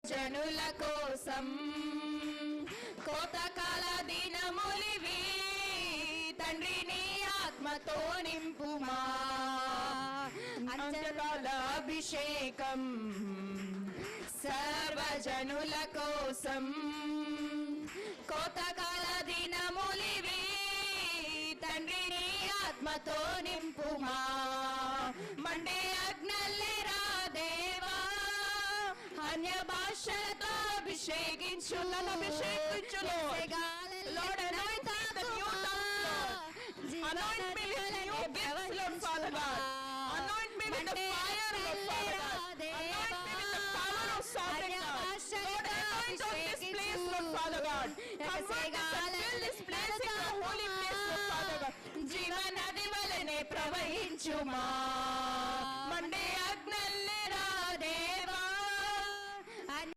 జనుల కోసం కోతకాల దినములివి తండ్రి నీ ఆత్మతో నింపుమా అంత్యకాల అభిషేకం సర్వజనుల కోసం కోతకాల దినములివి తండ్రి నీ ఆత్మతో నింపుమా మండే అగ్నల్లెరా దేవా అన్య భాషలతో అభిషేకించు అభిషేకించు Lord, anoint me with the new tongues, Lord. Anoint me with the new gifts, Lord, Father God. Anoint me with the fire, Lord, Father God. Anoint me with the power of sovereign God. Lord, anoint on this place, Lord, Father God. Convert us and fill this place in the holy place, Lord, Father God. జీవనది వలనే ప్రవహించుమా